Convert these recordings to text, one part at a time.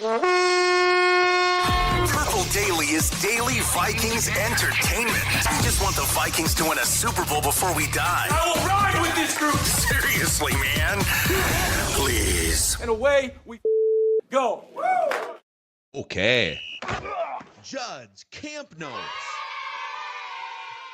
Purple Daily is daily Vikings entertainment. We just want the Vikings to win a Super Bowl before we die. I will ride with this group. Seriously, man. Please. And away we go. Okay. Judd's Camp Notes.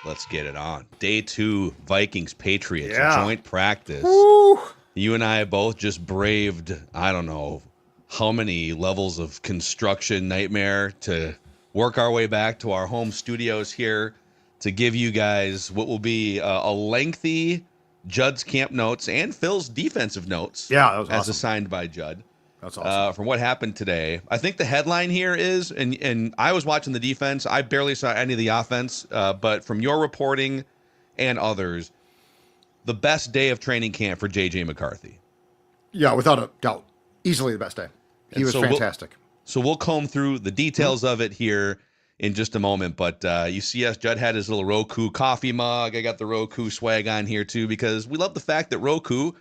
Let's get it on. Day 2, Vikings Patriots joint practice. Woo. You and I both just braved, I don't know how many levels of construction nightmare to work our way back to our home studios here to give you guys what will be a lengthy Judd's Camp Notes and Phil's defensive notes. Yeah, that was as awesome. assigned by Judd. That's awesome. From what happened today. I think the headline here is, and I was watching the defense. I barely saw any of the offense, but from your reporting and others, the best day of training camp for JJ McCarthy. Yeah, without a doubt. Easily the best day. He was fantastic. So we'll comb through the details of it here in just a moment. But you see us, Judd had his little Roku coffee mug. I got the Roku swag on here too, because we love the fact that Roku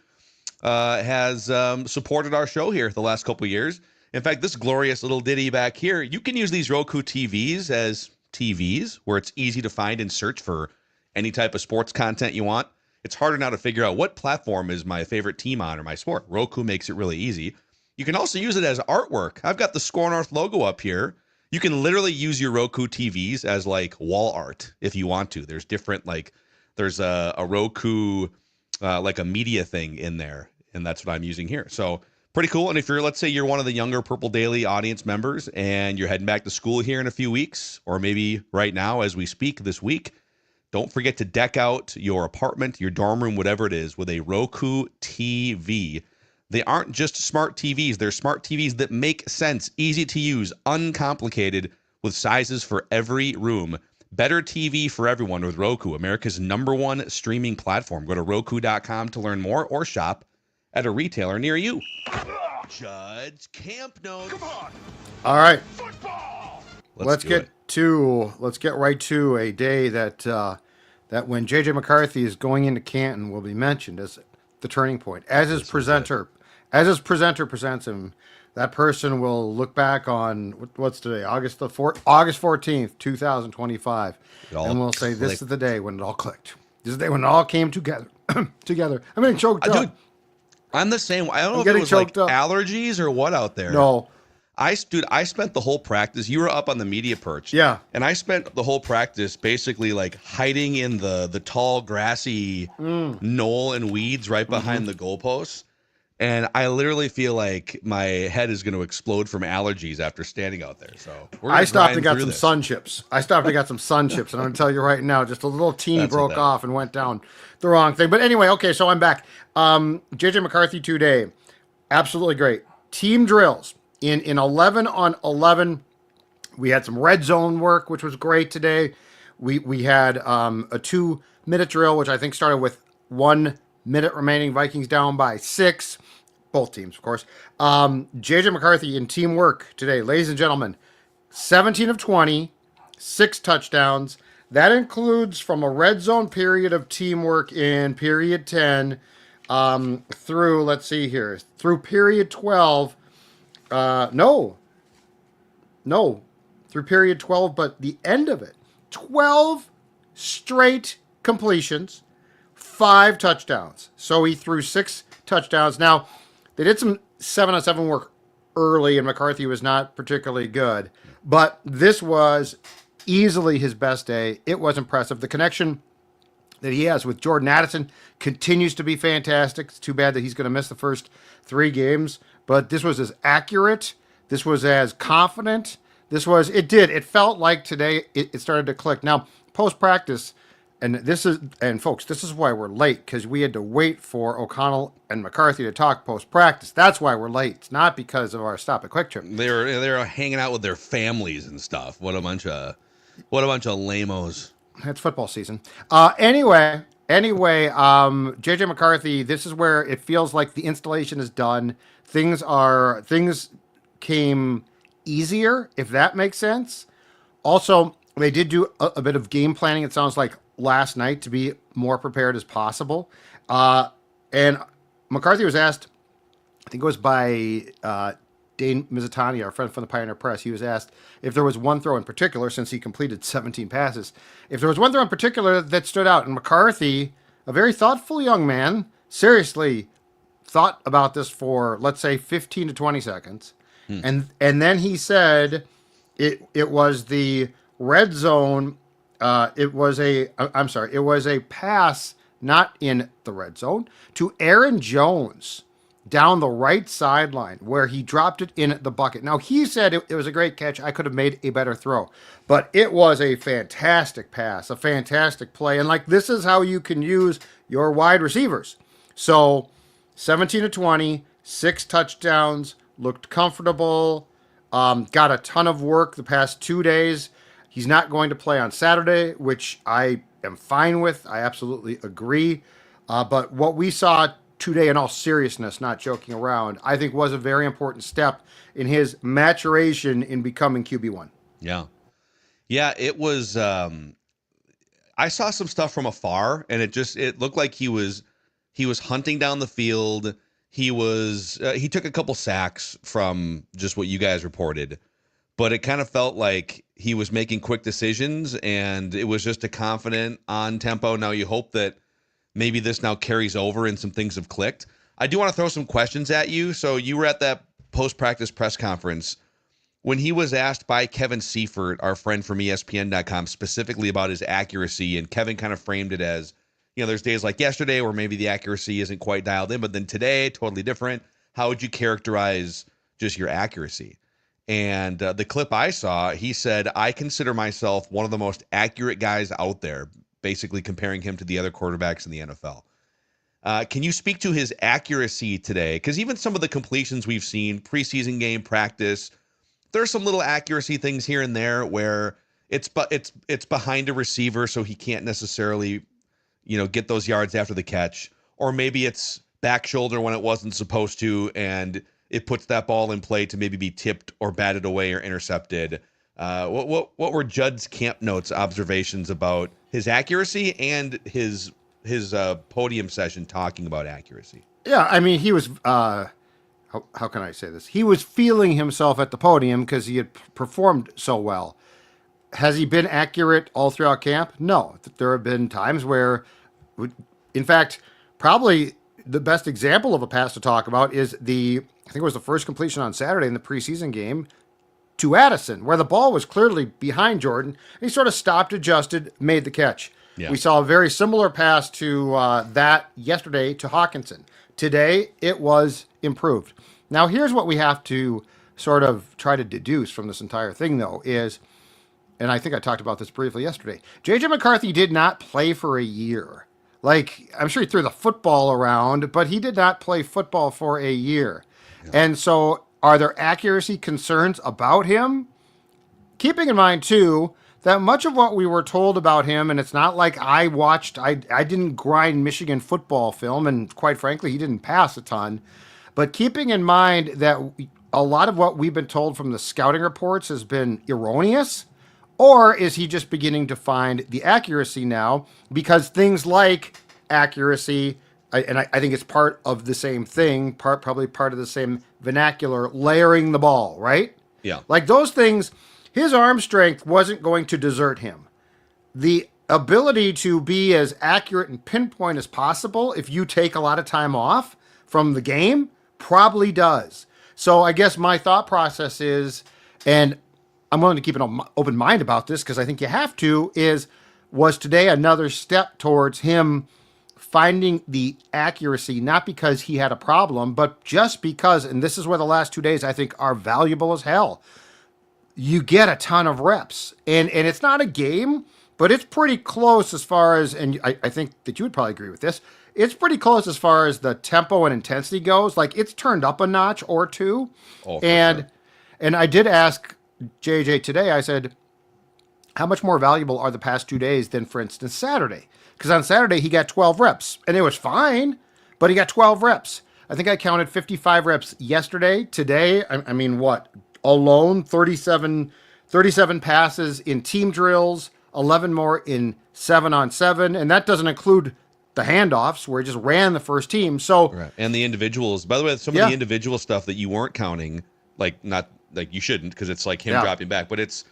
has supported our show here the last couple of years. In fact, this glorious little ditty back here, you can use these Roku TVs as TVs where it's easy to find and search for any type of sports content you want. It's harder now to figure out what platform is my favorite team on or my sport. Roku makes it really easy. You can also use it as artwork. I've got the Score North logo up here. You can literally use your Roku TVs as like wall art if you want to. There's different, like, there's a Roku like a media thing in there, and that's what I'm using here. So pretty cool. And if you're, let's say you're one of the younger Purple Daily audience members and you're heading back to school here in a few weeks, or maybe right now as we speak this week, don't forget to deck out your apartment, your dorm room, whatever it is, with a Roku TV. They aren't just smart TVs. They're smart TVs that make sense, easy to use, uncomplicated, with sizes for every room. Better TV for everyone with Roku, America's #1 streaming platform. Go to Roku.com to learn more or shop at a retailer near you. Judd's Camp Notes. Come on. All right. Football. Let's get right to a day that that when JJ McCarthy is going into Canton will be mentioned as the turning point. As his presenter presents him, that person will look back on what's today, August 14th, 2025, and we'll say this is the day when it all clicked. This is the day when it all came together. I'm getting choked up. Dude, I'm the same. I don't know if it was like allergies or what out there. No. I spent the whole practice. You were up on the media perch. Yeah. And I spent the whole practice basically like hiding in the tall, grassy knoll and weeds right behind the goalposts. And I literally feel like my head is going to explode from allergies after standing out there. So I stopped and got some sun chips. And I'm going to tell you right now, just a little teeny broke off and went down the wrong thing. But anyway, okay, so I'm back. JJ McCarthy today, absolutely great. Team drills. In 11-on-11, we had some red zone work, which was great today. We had a 2-minute drill, which I think started with 1 minute remaining. Vikings down by 6. Both teams, of course. JJ McCarthy in teamwork today. Ladies and gentlemen, 17 of 20, 6 touchdowns. That includes from a red zone period of teamwork in period 10 through, let's see here, through period 12. Through period 12, but the end of it, 12 straight completions, 5 touchdowns. So he threw 6 touchdowns. Now, they did some 7-on-7 work early, and McCarthy was not particularly good, but this was easily his best day. It was impressive. The connection that he has with Jordan Addison continues to be fantastic. It's too bad that he's going to miss the first 3 games, but this was as accurate. This was as confident. It felt like today it started to click. Now, post-practice, folks, this is why we're late, because we had to wait for O'Connell and McCarthy to talk post-practice. That's why we're late. It's not because of our stop at Quick Trip. They were hanging out with their families and stuff. What a bunch of lamos. It's football season. Anyway, JJ McCarthy, this is where it feels like the installation is done. Things came easier, if that makes sense. Also, they did do a bit of game planning, it sounds like, last night to be more prepared as possible. And McCarthy was asked, I think it was by Dane Mizutani, our friend from the Pioneer Press, he was asked if there was one throw in particular, since he completed 17 passes, if there was one throw in particular that stood out. And McCarthy, a very thoughtful young man, seriously thought about this for, let's say, 15 to 20 seconds. And then he said it was the red zone. It was a pass, not in the red zone, to Aaron Jones down the right sideline where he dropped it in the bucket. Now, he said it was a great catch. I could have made a better throw, but it was a fantastic pass, a fantastic play. And like, this is how you can use your wide receivers. So 17 to 20, 6 touchdowns, looked comfortable, got a ton of work the past 2 days. He's not going to play on Saturday, which I am fine with. I absolutely agree. But what we saw today, in all seriousness, not joking around, I think was a very important step in his maturation in becoming QB1. Yeah. Yeah, it was I saw some stuff from afar, and it looked like he was hunting down the field. He took a couple sacks from just what you guys reported, but it kind of felt like he was making quick decisions, and it was just a confident on tempo. Now you hope that maybe this now carries over and some things have clicked. I do want to throw some questions at you. So you were at that post-practice press conference when he was asked by Kevin Seifert, our friend from ESPN.com, specifically about his accuracy, and Kevin kind of framed it as, there's days like yesterday where maybe the accuracy isn't quite dialed in, but then today, totally different. How would you characterize just your accuracy? And the clip I saw, he said, I consider myself one of the most accurate guys out there, basically comparing him to the other quarterbacks in the NFL. Can you speak to his accuracy today? Because even some of the completions we've seen, preseason game, practice, there's some little accuracy things here and there where it's behind a receiver, so he can't necessarily get those yards after the catch, or maybe it's back shoulder when it wasn't supposed to, and it puts that ball in play to maybe be tipped or batted away or intercepted. What were Judd's camp notes observations about his accuracy and his podium session talking about accuracy? Yeah, I mean, he was, how can I say this? He was feeling himself at the podium because he had performed so well. Has he been accurate all throughout camp? No. There have been times where, in fact, probably the best example of a pass to talk about is I think it was the first completion on Saturday in the preseason game to Addison, where the ball was clearly behind Jordan. And he sort of stopped, adjusted, made the catch. Yeah. We saw a very similar pass to that yesterday to Hawkinson. Today, it was improved. Now, here's what we have to sort of try to deduce from this entire thing, though, is, and I think I talked about this briefly yesterday, JJ McCarthy did not play for a year. Like, I'm sure he threw the football around, but he did not play football for a year. Yeah. And so, are there accuracy concerns about him? Keeping in mind, too, that much of what we were told about him, and it's not like I didn't grind Michigan football film, and quite frankly, he didn't pass a ton. But keeping in mind that a lot of what we've been told from the scouting reports has been erroneous, or is he just beginning to find the accuracy now? Because things like accuracy, and I think it's part of the same thing, probably part of the same vernacular, layering the ball, right? Yeah. Like those things, his arm strength wasn't going to desert him. The ability to be as accurate and pinpoint as possible, if you take a lot of time off from the game, probably does. So I guess my thought process is, and I'm willing to keep an open mind about this because I think you have to, was today another step towards him finding the accuracy, not because he had a problem, but just because, and this is where the last 2 days I think are valuable as hell, you get a ton of reps. And it's not a game, but it's pretty close as far as, and I think that you would probably agree with this, it's pretty close as far as the tempo and intensity goes. Like, it's turned up a notch or two. Oh, and sure. And I did ask JJ today, I said, how much more valuable are the past 2 days than, for instance, Saturday? Because on Saturday, he got 12 reps, and it was fine, but he got 12 reps. I think I counted 55 reps yesterday. Today, I mean, what? Alone, 37 passes in team drills, 11 more in 7-on-7, and that doesn't include the handoffs where he just ran the first team. So, right. And the individuals, by the way, some of the individual stuff that you weren't counting, like not like you shouldn't because it's like him Yeah. dropping back, but it's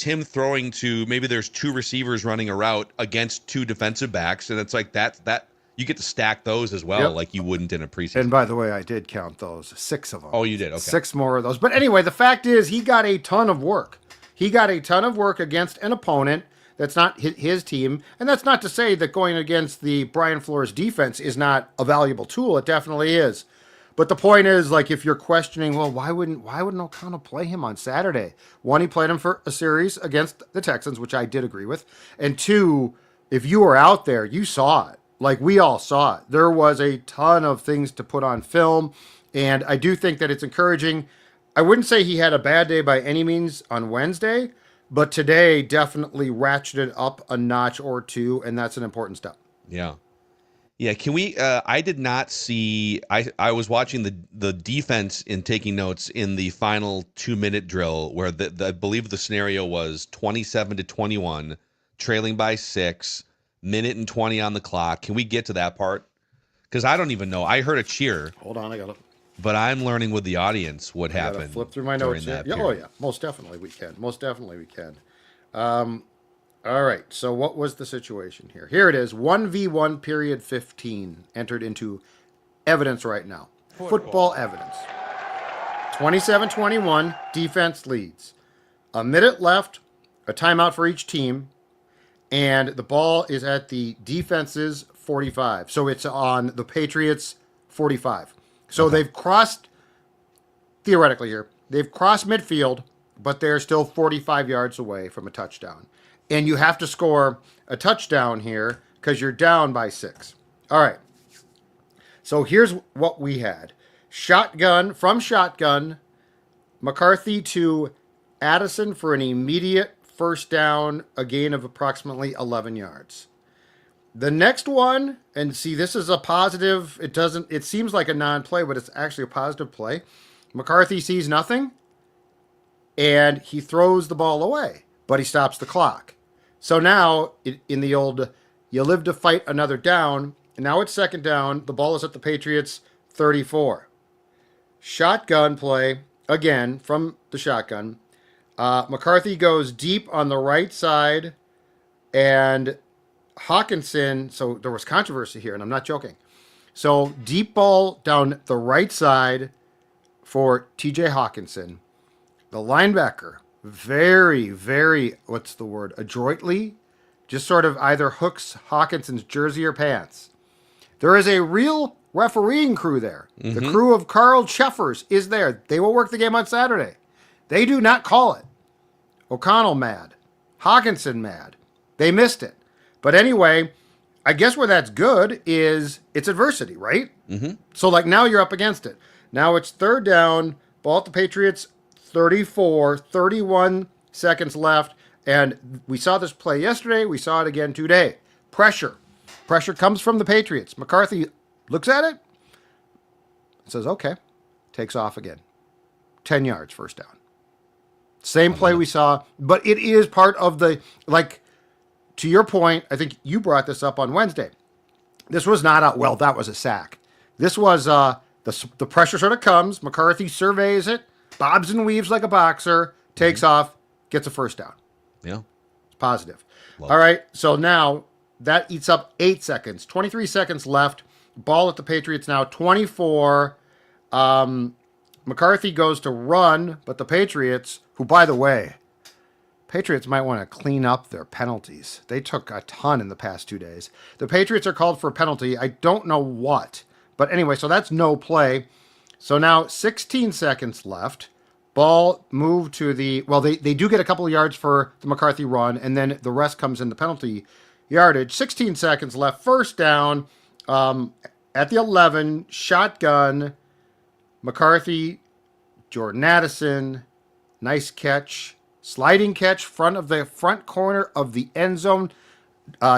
him throwing to maybe there's 2 receivers running a route against 2 defensive backs, and it's like that you get to stack those as well, Yep. like you wouldn't in a preseason. And by the way, I did count those, 6 of them. Oh, you did? Okay. 6 more of those. But anyway, the fact is he got a ton of work. He got a ton of work against an opponent that's not his team. And that's not to say that going against the Brian Flores defense is not a valuable tool. It definitely is. But the point is, like, if you're questioning, well, why wouldn't O'Connell play him on Saturday? 1, he played him for a series against the Texans, which I did agree with. And 2, if you were out there, you saw it. Like, we all saw it. There was a ton of things to put on film. And I do think that it's encouraging. I wouldn't say he had a bad day by any means on Wednesday, but today definitely ratcheted up a notch or 2, and that's an important step. Yeah. Yeah, can we I did not see I was watching the defense in taking notes in the final 2-minute drill where I believe the scenario was 27-21, trailing by 6, minute and 20 on the clock. Can we get to that part? Cuz I don't even know. I heard a cheer. Hold on, I got to But I'm learning with the audience what happened. flip through my notes here. That Yeah, oh yeah, most definitely we can. All right, so what was the situation here? Here it is, 1v1 period 15 entered into evidence right now. Football evidence. 27-21, defense leads. A minute left, a timeout for each team, and the ball is at the defense's 45. So it's on the Patriots' 45. So they've crossed, theoretically here, they've crossed midfield, but they're still 45 yards away from a touchdown. And you have to score a touchdown here because you're down by 6. All right. So here's what we had. Shotgun, McCarthy to Addison for an immediate first down, a gain of approximately 11 yards. The next one, and see, this is a positive. It seems like a non-play, but it's actually a positive play. McCarthy sees nothing, and he throws the ball away, but he stops the clock. So now, in the old, you live to fight another down, and now it's second down. The ball is at the Patriots' 34. Shotgun play, again, from the shotgun. McCarthy goes deep on the right side, and Hawkinson, so there was controversy here, and I'm not joking. So deep ball down the right side for TJ Hawkinson. The linebacker, very, very, adroitly, just sort of either hooks Hawkinson's jersey or pants. There is a real refereeing crew there. Mm-hmm. The crew of Carl Sheffers is there. They will work the game on Saturday. They do not call it. O'Connell mad. Hawkinson mad. They missed it. But anyway, I guess where that's good is it's adversity, right? Mm-hmm. So, like, now you're up against it. Now it's third down, ball at the Patriots' 34, 31 seconds left. And we saw this play yesterday. We saw it again today. Pressure. Pressure comes from the Patriots. McCarthy looks at it, says, okay, takes off again. 10 yards, first down. Same play we saw, but it is part of the, like, to your point, I think you brought this up on Wednesday. This was not that was a sack. This was the pressure sort of comes. McCarthy surveys it, bobs and weaves like a boxer, takes off, gets a first down. Yeah. It's positive. All right, so now that eats up 8 seconds. 23 seconds left. Ball at the Patriots now, 24. McCarthy goes to run, but the Patriots, who, by the way, Patriots might want to clean up their penalties. They took a ton in the past 2 days. The Patriots are called for a penalty. I don't know what. But anyway, so that's no play. So now 16 seconds left. Ball moved to the, well, they do get a couple of yards for the McCarthy run, and then the rest comes in the penalty yardage. 16 seconds left. First down at the 11. Shotgun. McCarthy, Jordan Addison. Nice catch. Sliding catch, front corner of the end zone.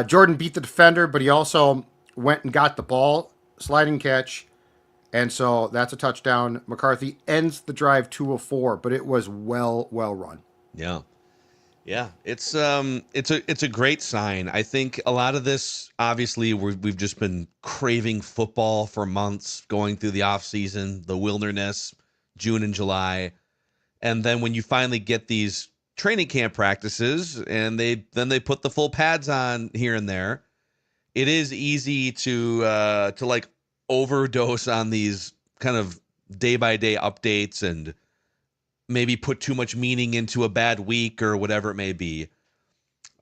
Jordan beat the defender, but he also went and got the ball. Sliding catch. And so that's a touchdown. McCarthy ends the drive 2-of-4, but it was well run. Yeah. Yeah. It's a great sign. I think a lot of this, obviously, we've just been craving football for months, going through the off season, the wilderness, June and July. And then when you finally get these training camp practices and they put the full pads on here and there, it is easy to like overdose on these kind of day by day updates and maybe put too much meaning into a bad week or whatever it may be.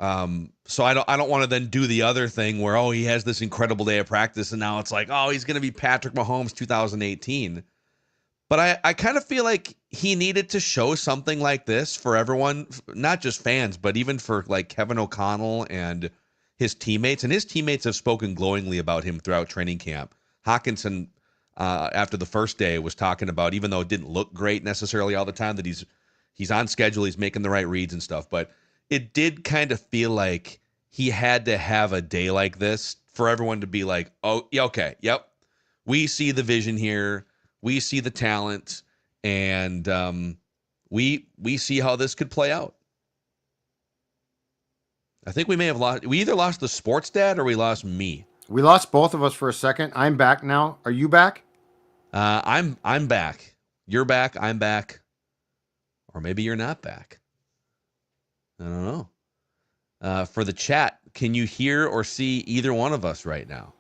So I don't want to then do the other thing where, oh, he has this incredible day of practice and now it's like, oh, he's going to be Patrick Mahomes 2018. But I kind of feel like he needed to show something like this for everyone, not just fans, but even for like Kevin O'Connell and his teammates. And his teammates have spoken glowingly about him throughout training camp. Hawkinson, after the first day, was talking about, even though it didn't look great necessarily all the time, that he's on schedule, he's making the right reads and stuff. But it did kind of feel like he had to have a day like this for everyone to be like, oh, yeah, okay, yep, we see the vision here. We see the talent, and we see how this could play out. I think we may have lost. We either lost the sports dad or we lost me. We lost both of us for a second. I'm back now. Are you back? I'm back. You're back. I'm back. Or maybe you're not back. I don't know. For the chat, can you hear or see either one of us right now?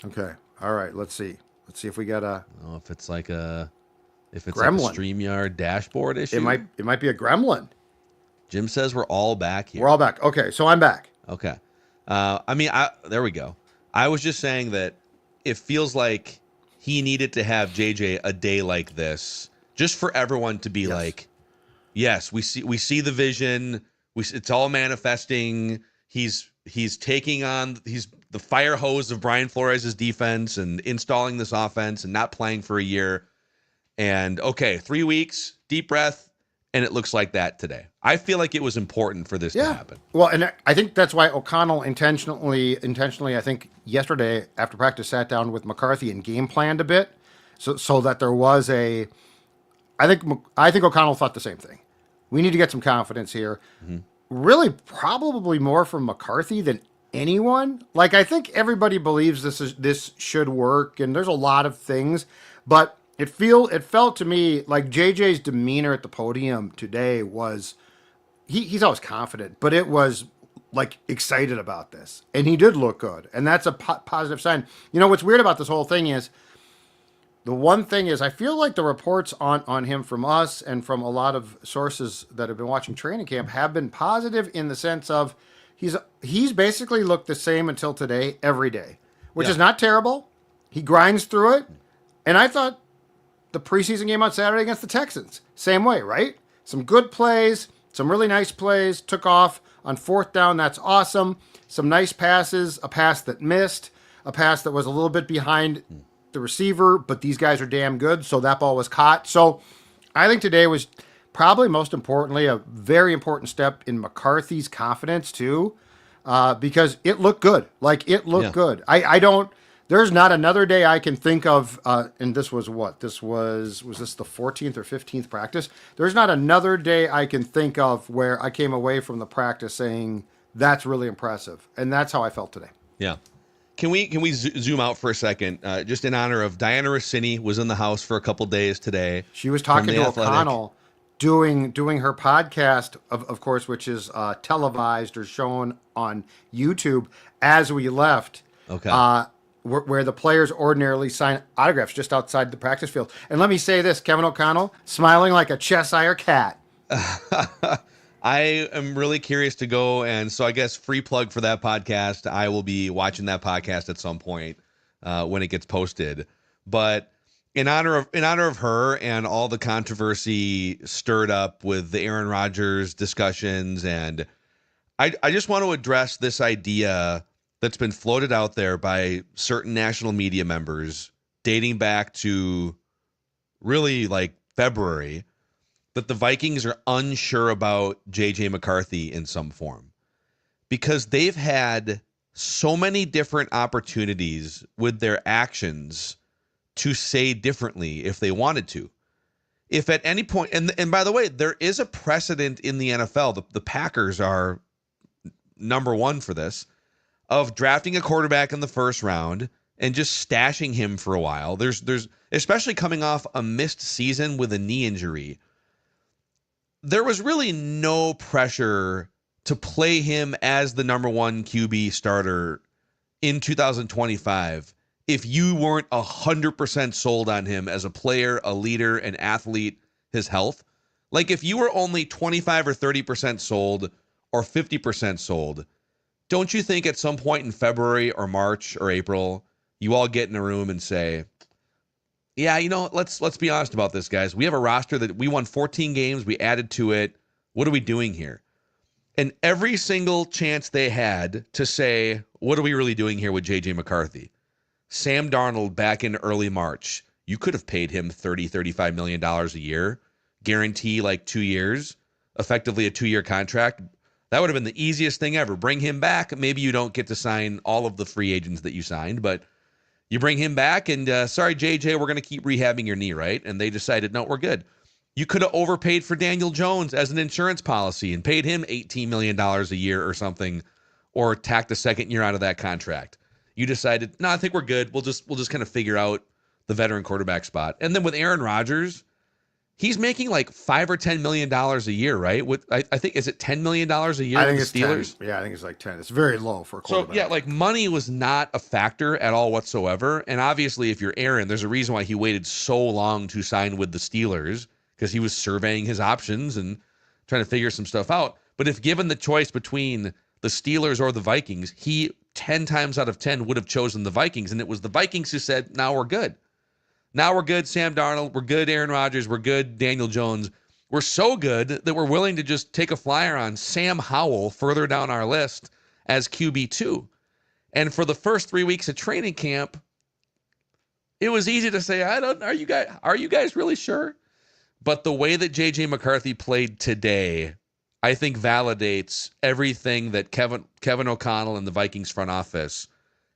Okay. All right. Let's see. Let's see if we got a. I don't know if it's like a Gremlin. StreamYard dashboard issue. It might be a gremlin. Jim says we're all back here. We're all back. Okay, so I'm back. Okay. There we go. I was just saying that it feels like he needed to have JJ a day like this, just for everyone to be like, yes, we see the vision. It's all manifesting. He's taking on the fire hose of Brian Flores' defense and installing this offense and not playing for a year. And okay, 3 weeks, deep breath, and it looks like that today. I feel like it was important for this to happen. Well, and I think that's why O'Connell intentionally, I think yesterday after practice sat down with McCarthy and game planned a bit, so that there was a. I think O'Connell thought the same thing. We need to get some confidence here. Mm-hmm. Really, probably more from McCarthy than anyone. Like, I think everybody believes this should work, and there's a lot of things, but it felt to me like JJ's demeanor at the podium today was he's always confident, but it was like excited about this, and he did look good, and that's a positive sign. You know what's weird about this whole thing is the one thing is I feel like the reports on him from us and from a lot of sources that have been watching training camp have been positive in the sense of he's basically looked the same until today every day, which is not terrible. He grinds through it, and I thought the preseason game on Saturday against the Texans, same way, right? Some good plays, some really nice plays, took off on fourth down. That's awesome. Some nice passes, a pass that missed, a pass that was a little bit behind the receiver, but these guys are damn good, so that ball was caught. So I think today was probably most importantly a very important step in McCarthy's confidence too, because it looked good. Like, it looked good. There's not another day I can think of, and this was what? Was this the 14th or 15th practice? There's not another day I can think of where I came away from the practice saying, that's really impressive. And that's how I felt today. Yeah. Can we zoom out for a second? Just in honor of Diana Rossini was in the house for a couple days today. She was talking to O'Connell, doing her podcast, of course, which is televised or shown on YouTube as we left. Okay. Where the players ordinarily sign autographs just outside the practice field. And let me say this, Kevin O'Connell, smiling like a Cheshire cat. I am really curious to go, and so I guess free plug for that podcast. I will be watching that podcast at some point when it gets posted. But in honor of her and all the controversy stirred up with the Aaron Rodgers discussions, and I just want to address this idea that's been floated out there by certain national media members dating back to really like February, that the Vikings are unsure about JJ McCarthy in some form because they've had so many different opportunities with their actions to say differently if they wanted to. If at any point, and by the way, there is a precedent in the NFL, the Packers are number one for this, of drafting a quarterback in the first round and just stashing him for a while. There's especially coming off a missed season with a knee injury. there was really no pressure to play him as the number one QB starter in 2025 if you weren't 100% sold on him as a player, a leader, an athlete, his health. Like if you were only 25 or 30% sold or 50% sold, don't you think at some point in February or March or April, you all get in a room and say, yeah, let's be honest about this, guys. We have a roster that we won 14 games. We added to it. What are we doing here? And every single chance they had to say, what are we really doing here with JJ McCarthy? Sam Darnold back in early March, you could have paid him $30-35 million a year, guarantee like 2 years, effectively a 2-year contract. That would have been the easiest thing ever. Bring him back. Maybe you don't get to sign all of the free agents that you signed, but you bring him back and sorry, JJ, we're going to keep rehabbing your knee, right? And they decided, no, we're good. You could have overpaid for Daniel Jones as an insurance policy and paid him $18 million a year or something, or tacked a second year out of that contract. You decided, no, I think we're good. We'll just kind of figure out the veteran quarterback spot. And then with Aaron Rodgers, he's making like $5 or $10 million a year, right? With I think, is it $10 million a year I think with it's the Steelers? 10. Yeah, I think it's like 10. It's very low for a quarterback. So yeah, like money was not a factor at all whatsoever. And obviously, if you're Aaron, there's a reason why he waited so long to sign with the Steelers, because he was surveying his options and trying to figure some stuff out. But if given the choice between the Steelers or the Vikings, he 10 times out of 10 would have chosen the Vikings. And it was the Vikings who said, now we're good. Now we're good, Sam Darnold. We're good, Aaron Rodgers. We're good, Daniel Jones. We're so good that we're willing to just take a flyer on Sam Howell further down our list as QB2. And for the first 3 weeks of training camp, it was easy to say, are you guys really sure? But the way that JJ McCarthy played today, I think validates everything that Kevin O'Connell and the Vikings front office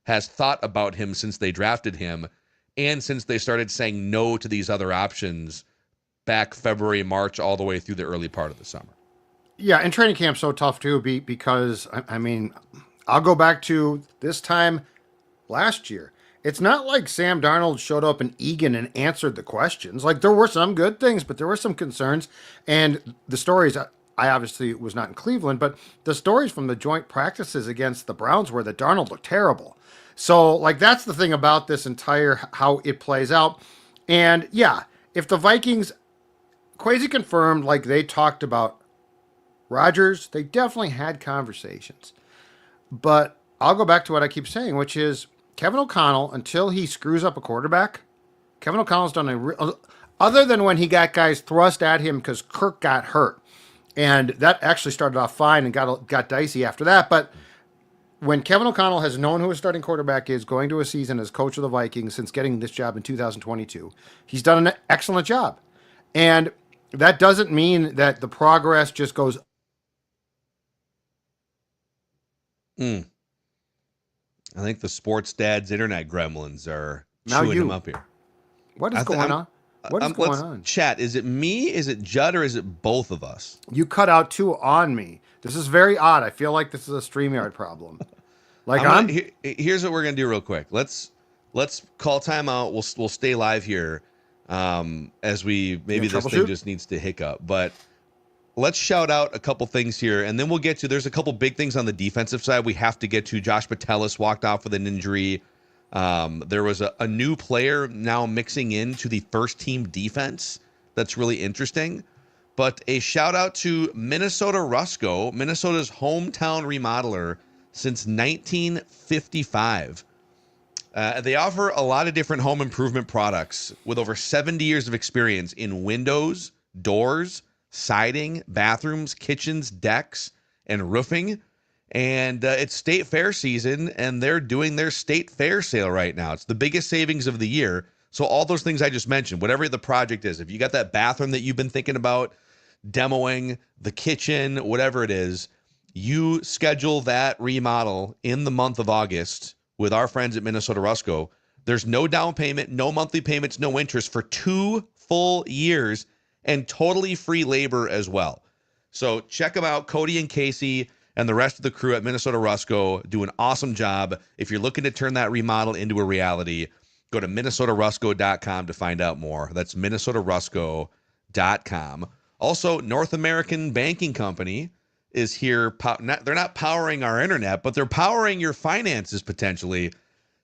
has thought about him since they drafted him and since they started saying no to these other options back February, March, all the way through the early part of the summer. Yeah, and training camp's so tough too because, I mean, I'll go back to this time last year. It's not like Sam Darnold showed up in Egan and answered the questions. Like, there were some good things, but there were some concerns. And the stories, I obviously was not in Cleveland, but the stories from the joint practices against the Browns were that Darnold looked terrible. So, like, that's the thing about this entire, how it plays out. And, yeah, if the Vikings, quasi confirmed, like they talked about Rodgers, they definitely had conversations. But I'll go back to what I keep saying, which is, Kevin O'Connell, until he screws up a quarterback, Kevin O'Connell's done other than when he got guys thrust at him because Kirk got hurt. And that actually started off fine and got dicey after that. But when Kevin O'Connell has known who his starting quarterback is going to a season as coach of the Vikings since getting this job in 2022, he's done an excellent job. And that doesn't mean that the progress just goes. I think the sports dad's internet gremlins are chewing him up here. What is going on? What is going on? Chat, is it me, is it Judd, or is it both of us? You cut out two on me. This is very odd. I feel like this is a StreamYard problem. Like here's what we're gonna do real quick. Let's call timeout. We'll stay live here. As we maybe this thing just needs to hiccup, but let's shout out a couple things here, and then we'll get to, there's a couple big things on the defensive side we have to get to. Josh Metellus walked off with an injury. There was a new player now mixing into the first team defense. That's really interesting. But a shout out to Minnesota Rusco, Minnesota's hometown remodeler since 1955. They offer a lot of different home improvement products with over 70 years of experience in windows, doors, siding, bathrooms, kitchens, decks, and roofing. And it's state fair season, and they're doing their state fair sale right now. It's the biggest savings of the year. So all those things I just mentioned, whatever the project is, if you got that bathroom that you've been thinking about demoing, the kitchen, whatever it is, you schedule that remodel in the month of August with our friends at Minnesota Rusco. There's no down payment, no monthly payments, no interest for 2 full years, and totally free labor as well. So check them out. Cody and Casey and the rest of the crew at Minnesota Rusco do an awesome job. If you're looking to turn that remodel into a reality, go to minnesotarusco.com to find out more. That's minnesotarusco.com. Also, North American Banking Company is here. They're not powering our internet, but they're powering your finances potentially.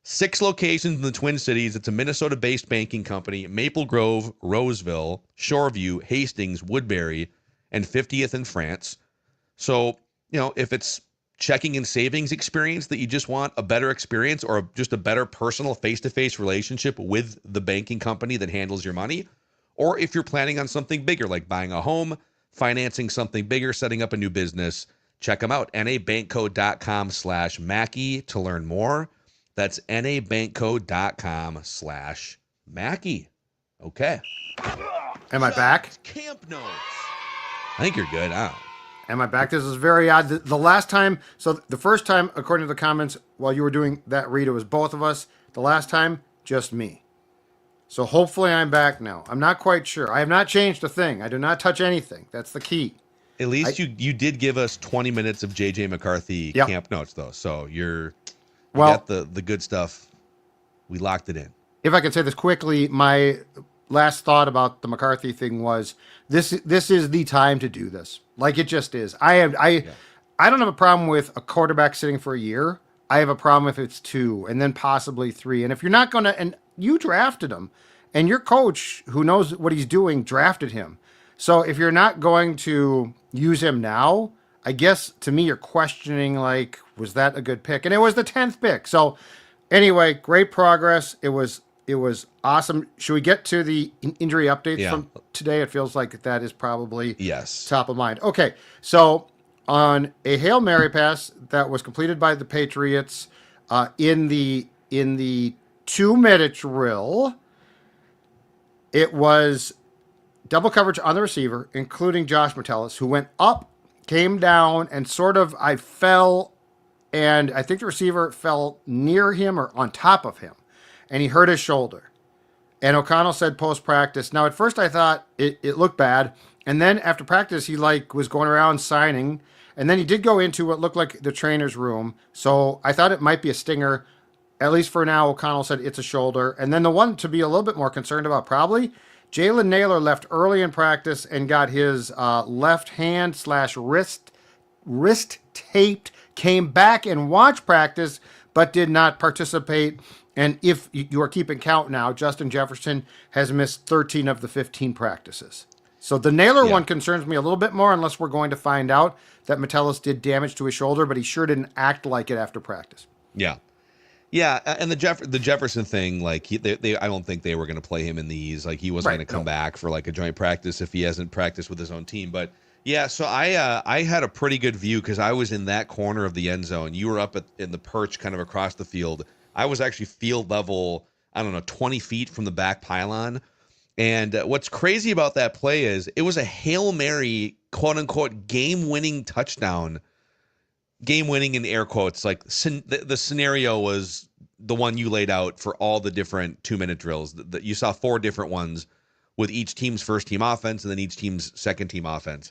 6 locations in the Twin Cities. It's a Minnesota-based banking company. Maple Grove, Roseville, Shoreview, Hastings, Woodbury, and 50th in France. So, if it's checking and savings experience that you just want a better experience or just a better personal face-to-face relationship with the banking company that handles your money, or if you're planning on something bigger like buying a home, financing something bigger, setting up a new business, check them out. nabankco.com/Mackey to learn more. That's nabankco.com/Mackey. Okay. Am I back? Camp notes. I think you're good. I don't know. Am I back? This is very odd. The last time, so the first time, according to the comments, while you were doing that read, it was both of us. The last time, just me. So hopefully I'm back now. I'm not quite sure. I have not changed a thing. I do not touch anything. That's the key. At least you did give us 20 minutes of JJ McCarthy camp notes, though. So you got the good stuff. We locked it in. If I can say this quickly, my last thought about the McCarthy thing was this is the time to do this. Like, it just is. I don't have a problem with a quarterback sitting for a year. I have a problem if it's 2 and then possibly 3. And if you're not going to, and you drafted him, and your coach, who knows what he's doing, drafted him. So if you're not going to use him now, I guess to me you're questioning, like, was that a good pick? And it was the 10th pick. So anyway, great progress. It was awesome. Should we get to the injury updates from today? It feels like that is probably top of mind. Okay, so on a Hail Mary pass that was completed by the Patriots in the 2-minute drill, it was double coverage on the receiver, including Josh Metellus, who went up, came down, and I fell, and I think the receiver fell near him or on top of him, and he hurt his shoulder. And O'Connell said post-practice. Now, at first I thought it looked bad, and then after practice he was going around signing, and then he did go into what looked like the trainer's room, so I thought it might be a stinger. At least for now, O'Connell said it's a shoulder. And then the one to be a little bit more concerned about probably, Jalen Naylor left early in practice and got his left hand / wrist taped, came back and watched practice, but did not participate. And if you are keeping count now, Justin Jefferson has missed 13 of the 15 practices. So the Naylor one concerns me a little bit more, unless we're going to find out that Metellus did damage to his shoulder, but he sure didn't act like it after practice. Yeah. Yeah, and the Jefferson thing, like they I don't think they were going to play him in these. Like, he wasn't going to come back for like a joint practice if he hasn't practiced with his own team. But yeah, so I had a pretty good view because I was in that corner of the end zone. You were up in the perch, kind of across the field. I was actually field level, 20 feet from the back pylon. And what's crazy about that play is it was a Hail Mary, quote unquote, game-winning touchdown. Game-winning in air quotes, like the scenario was the one you laid out for all the different 2-minute drills. That you saw 4 different ones with each team's first team offense and then each team's second team offense.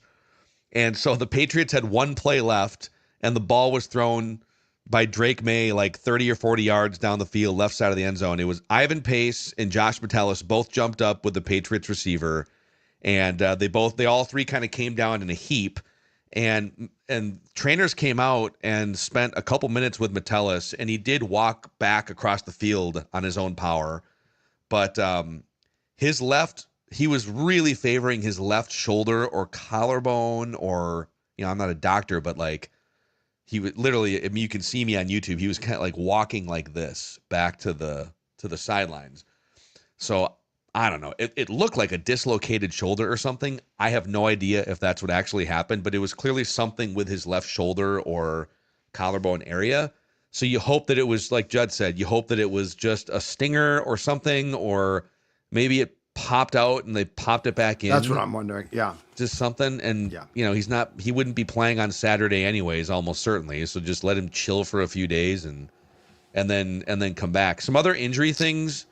And so the Patriots had 1 play left, and the ball was thrown by Drake May like 30 or 40 yards down the field, left side of the end zone. It was Ivan Pace and Josh Metellus both jumped up with the Patriots receiver, and they all 3 kind of came down in a heap. And trainers came out and spent a couple minutes with Metellus, and he did walk back across the field on his own power. But he was really favoring his left shoulder or collarbone, or, I'm not a doctor, but like he would literally, I mean, you can see me on YouTube. He was kind of like walking like this back to the sidelines. So I don't know. It looked like a dislocated shoulder or something. I have no idea if that's what actually happened, but it was clearly something with his left shoulder or collarbone area. So you hope that it was, like Judd said, you hope that it was just a stinger or something, or maybe it popped out and they popped it back in. That's what I'm wondering. Yeah. Just something. And, he wouldn't be playing on Saturday anyways, almost certainly. So just let him chill for a few days and then come back. Some other injury things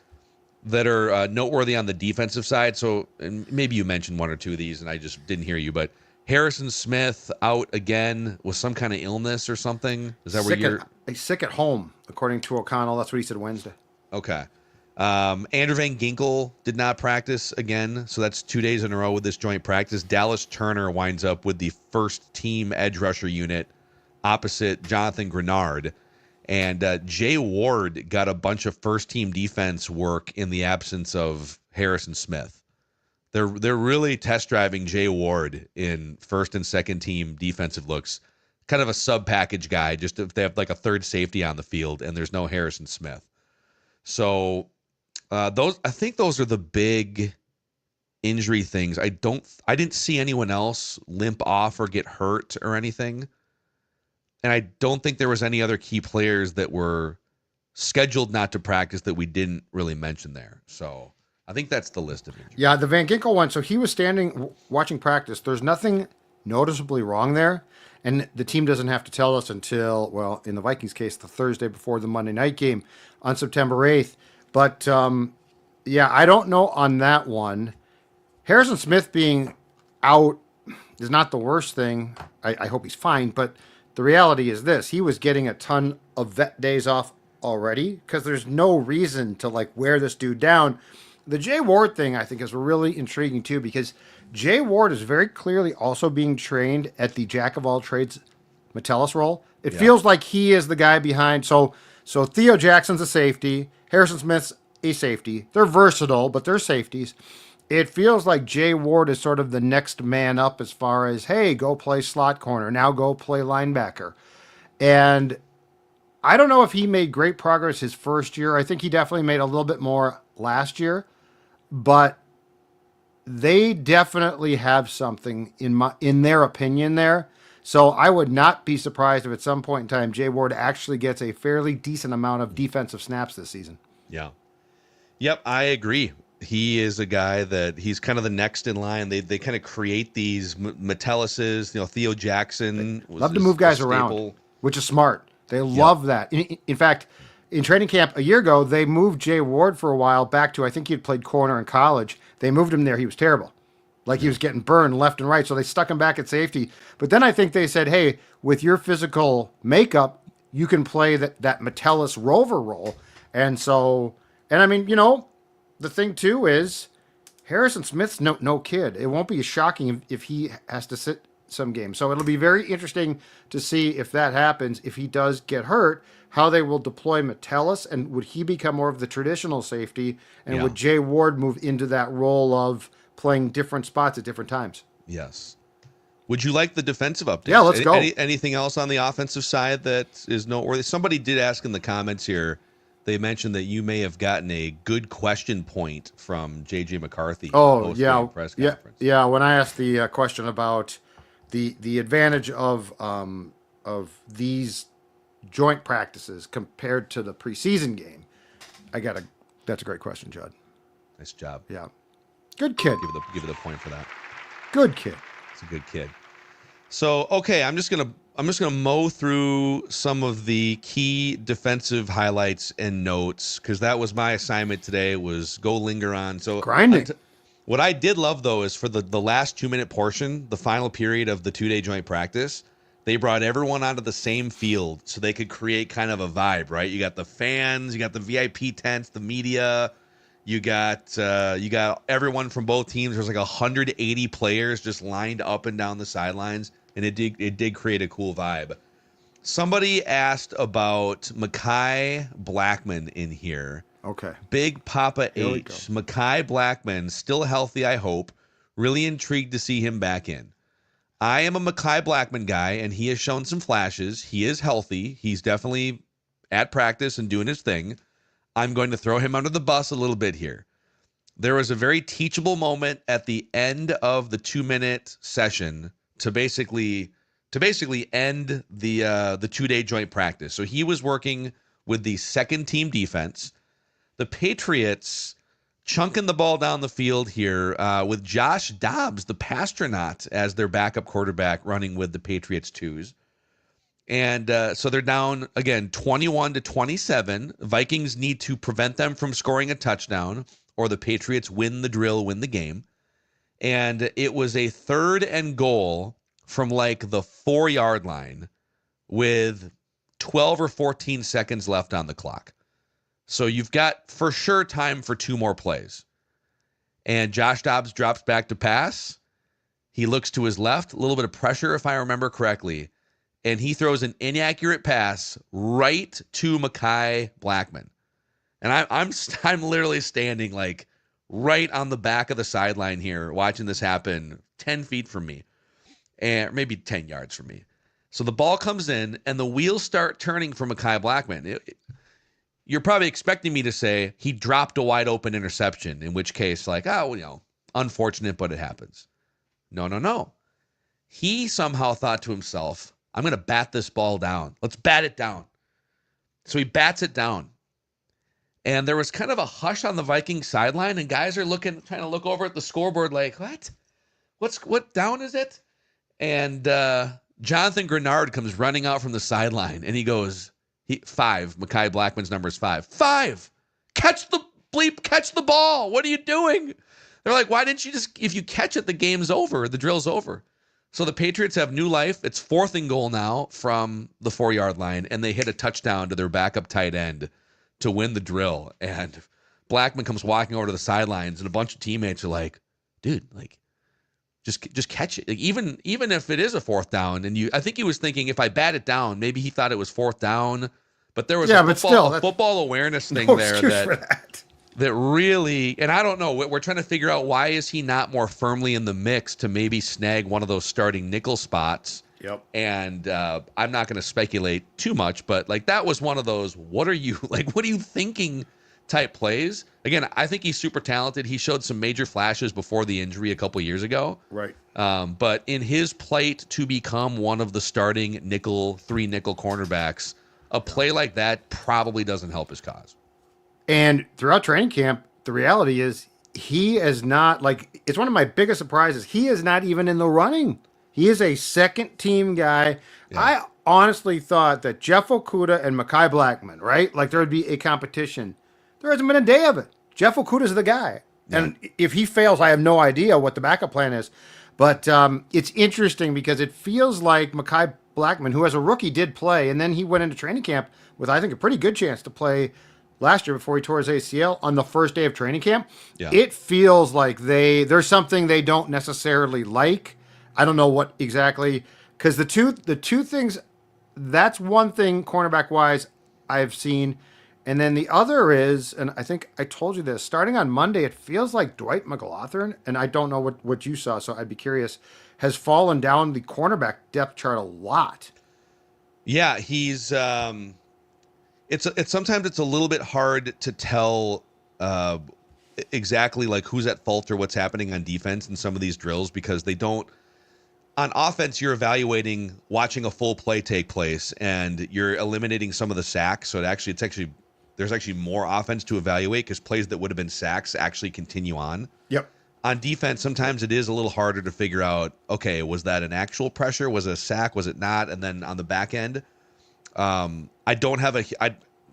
that are noteworthy on the defensive side. So, and maybe you mentioned 1 or 2 of these and I just didn't hear you, but Harrison Smith out again with some kind of illness or something. Is that where you're sick at home, according to O'Connell? That's what he said Wednesday. Okay. Andrew Van Ginkel did not practice again, so that's 2 days in a row with this joint practice. Dallas Turner winds up with the first team edge rusher unit opposite Jonathan Grenard. And Jay Ward got a bunch of first team defense work in the absence of Harrison Smith. They're really test driving Jay Ward in first and second team defensive looks. Kind of a sub package guy, just if they have like a third safety on the field and there's no Harrison Smith. So I think those are the big injury things. I didn't see anyone else limp off or get hurt or anything. And I don't think there was any other key players that were scheduled not to practice that we didn't really mention there. So I think that's the list of injuries. Yeah, the Van Ginkel one. So he was standing watching practice. There's nothing noticeably wrong there. And the team doesn't have to tell us until, well, in the Vikings case, the Thursday before the Monday night game on September 8th. But, yeah, I don't know on that one. Harrison Smith being out is not the worst thing. I hope he's fine. But the reality is this. He was getting a ton of vet days off already because there's no reason to, like, wear this dude down. The Jay Ward thing, I think, is really intriguing, too, because Jay Ward is very clearly also being trained at the jack-of-all-trades Metellus role. It feels like he is the guy behind. So Theo Jackson's a safety. Harrison Smith's a safety. They're versatile, but they're safeties. It feels like Jay Ward is sort of the next man up as far as, hey, go play slot corner. Now go play linebacker. And I don't know if he made great progress his first year. I think he definitely made a little bit more last year. But they definitely have something in their opinion there. So I would not be surprised if at some point in time Jay Ward actually gets a fairly decent amount of defensive snaps this season. Yeah. Yep, I agree. He is a guy that he's kind of the next in line. They kind of create these Metelluses. Theo Jackson Love to move guys around, which is smart. They love that. In fact, in training camp a year ago, they moved Jay Ward for a while back to, I think he'd played corner in college. They moved him there. He was terrible. Like he was getting burned left and right. So they stuck him back at safety. But then I think they said, hey, with your physical makeup, you can play that Metellus rover role. And I mean, the thing too is Harrison Smith's no kid. It won't be shocking if he has to sit some games. So it'll be very interesting to see if that happens, if he does get hurt, how they will deploy Metellus, and would he become more of the traditional safety, and would Jay Ward move into that role of playing different spots at different times? Yes. Would you like the defensive updates? Yeah, let's go. Anything else on the offensive side that is noteworthy? Somebody did ask in the comments here. They mentioned that you may have gotten a good question point from JJ McCarthy. Oh, yeah. Press conference. Yeah. When I asked the question about the advantage of these joint practices compared to the preseason game, that's a great question, Judd. Nice job. Yeah. Good kid. Give it a point for that. Good kid. It's a good kid. So, okay, I'm just gonna mow through some of the key defensive highlights and notes because that was my assignment today. Was go linger on. So grinding. What I did love though is for the last 2-minute portion, the final period of the 2-day joint practice, they brought everyone onto the same field so they could create kind of a vibe, right? You got the fans, you got the VIP tents, the media. You got everyone from both teams. There's like 180 players just lined up and down the sidelines, and it did create a cool vibe. Somebody asked about Mekhi Blackman in here. Okay. Big Papa H. Mekhi Blackman, still healthy, I hope. Really intrigued to see him back in. I am a Mekhi Blackman guy, and he has shown some flashes. He is healthy. He's definitely at practice and doing his thing. I'm going to throw him under the bus a little bit here. There was a very teachable moment at the end of the 2-minute session to basically end the 2-day joint practice. So he was working with the second team defense. The Patriots chunking the ball down the field here with Josh Dobbs, the Pastronaut, as their backup quarterback running with the Patriots twos. And so they're down, again, 21-27. Vikings need to prevent them from scoring a touchdown, or the Patriots win the drill, win the game. And it was a 3rd and goal from like the 4-yard line with 12 or 14 seconds left on the clock. So you've got for sure time for 2 more plays. And Josh Dobbs drops back to pass. He looks to his left, a little bit of pressure if I remember correctly, and he throws an inaccurate pass right to Mekhi Blackmon. And I'm literally standing like right on the back of the sideline here watching this happen 10 feet from me, and maybe 10 yards from me. So the ball comes in and the wheels start turning for Mekhi Blackmon. You're probably expecting me to say he dropped a wide open interception, in which case, like, unfortunate, but it happens. No. He somehow thought to himself, I'm going to bat this ball down. Let's bat it down. So he bats it down. And there was kind of a hush on the Vikings sideline, and guys are trying to look over at the scoreboard like, what down is it? And Jonathan Grenard comes running out from the sideline, and he goes, 5. Mekhi Blackmon's number is 5. 5! Catch the ball! What are you doing? They're like, why didn't you if you catch it, the game's over, the drill's over. So the Patriots have new life. It's 4th and goal now from the 4-yard line, and they hit a touchdown to their backup tight end to win the drill. And Blackmon comes walking over to the sidelines, and a bunch of teammates are like, dude, like, just catch it. Like, even if it is a 4th down, and I think he was thinking if I bat it down, maybe he thought it was 4th down, but there was a football awareness thing there that really, and I don't know, we're trying to figure out why is he not more firmly in the mix to maybe snag one of those starting nickel spots. Yep. And I'm not going to speculate too much, but like that was one of those, what are you thinking type plays. Again, I think he's super talented. He showed some major flashes before the injury a couple years ago. Right. But in his plight to become one of the starting 3 nickel cornerbacks, a play like that probably doesn't help his cause. And throughout training camp, the reality is he is not, like, it's one of my biggest surprises. He is not even in the running. He is a second team guy. Yeah. I honestly thought that Jeff Okudah and Mekhi Blackmon, right? Like there would be a competition. There hasn't been a day of it. Jeff Okudah's the guy. Yeah. And if he fails, I have no idea what the backup plan is. But it's interesting because it feels like Mekhi Blackmon, who as a rookie did play, and then he went into training camp with, I think, a pretty good chance to play last year before he tore his ACL on the first day of training camp. Yeah. It feels like there's something they don't necessarily like. I don't know what exactly, because the two things, that's one thing cornerback-wise I've seen. And then the other is, and I think I told you this, starting on Monday, it feels like Dwight McGlothern, and I don't know what you saw, so I'd be curious, has fallen down the cornerback depth chart a lot. Yeah, he's it's sometimes it's a little bit hard to tell exactly like who's at fault or what's happening on defense in some of these drills, because they don't. On offense, you're evaluating watching a full play take place, and you're eliminating some of the sacks. So there's actually more offense to evaluate because plays that would have been sacks actually continue on. Yep. On defense, sometimes it is a little harder to figure out, okay, was that an actual pressure? Was it a sack? Was it not? And then on the back end, I don't have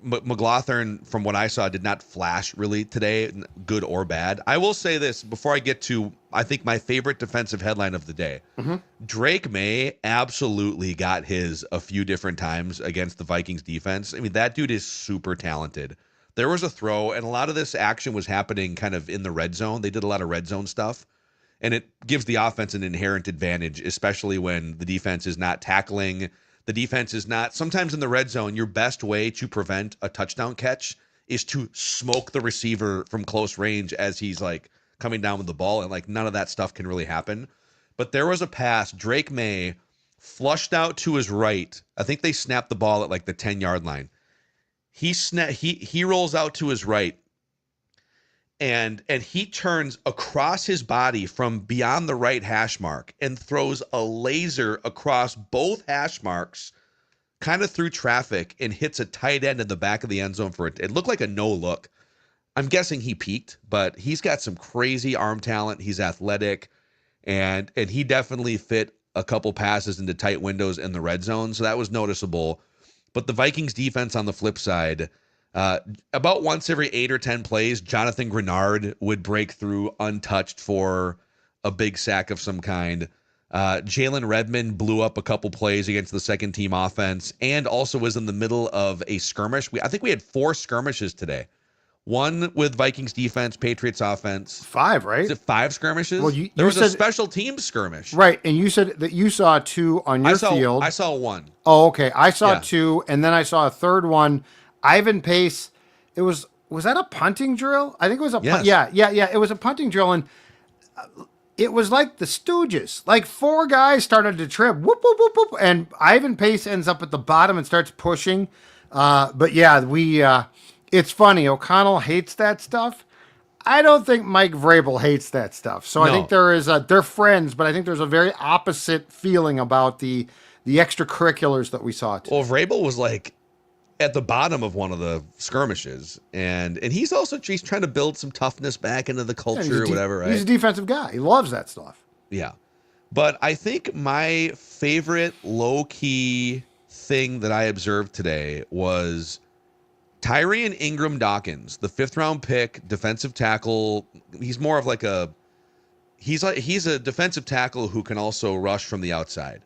McGlothern, from what I saw, did not flash really today, good or bad. I will say this before I get to, I think, my favorite defensive headline of the day. Mm-hmm. Drake May absolutely got his a few different times against the Vikings defense. I mean, that dude is super talented. There was a throw, and a lot of this action was happening kind of in the red zone. They did a lot of red zone stuff, and it gives the offense an inherent advantage, especially when the defense is not tackling. The defense is not, sometimes in the red zone, your best way to prevent a touchdown catch is to smoke the receiver from close range as he's like coming down with the ball, and like none of that stuff can really happen. But there was a pass, Drake May flushed out to his right. I think they snapped the ball at like the 10-yard line. He rolls out to his right, and he turns across his body from beyond the right hash mark and throws a laser across both hash marks, kind of through traffic, and hits a tight end in the back of the end zone for it. It looked like a no look. I'm guessing he peaked, but he's got some crazy arm talent. He's athletic, and he definitely fit a couple passes into tight windows in the red zone, so that was noticeable. But the Vikings defense on the flip side, about once every 8 or 10 plays, Jonathan Grenard would break through untouched for a big sack of some kind. Jalen Redmond blew up a couple plays against the second team offense and also was in the middle of a skirmish. I think we had 4 skirmishes today. One with Vikings defense, Patriots offense. 5, right? Is it 5 skirmishes? Well, there was a special teams skirmish. Right, and you said that you saw 2 on your field. I saw 1. Oh, okay. I saw 2, and then I saw a third one. Ivan Pace, was that a punting drill? I think it was a yes. Yeah. It was a punting drill, and it was like the Stooges. Like 4 guys started to trip, whoop, whoop, whoop, whoop, and Ivan Pace ends up at the bottom and starts pushing. But yeah, it's funny. O'Connell hates that stuff. I don't think Mike Vrabel hates that stuff. So I think they're friends, but I think there's a very opposite feeling about the extracurriculars that we saw today. Well, Vrabel was like at the bottom of one of the skirmishes, and he's trying to build some toughness back into the culture or whatever, right? He's a defensive guy. He loves that stuff. Yeah. But I think my favorite low-key thing that I observed today was Tyrion Ingram Dawkins, the 5th-round pick, defensive tackle. He's more of like he's a defensive tackle who can also rush from the outside.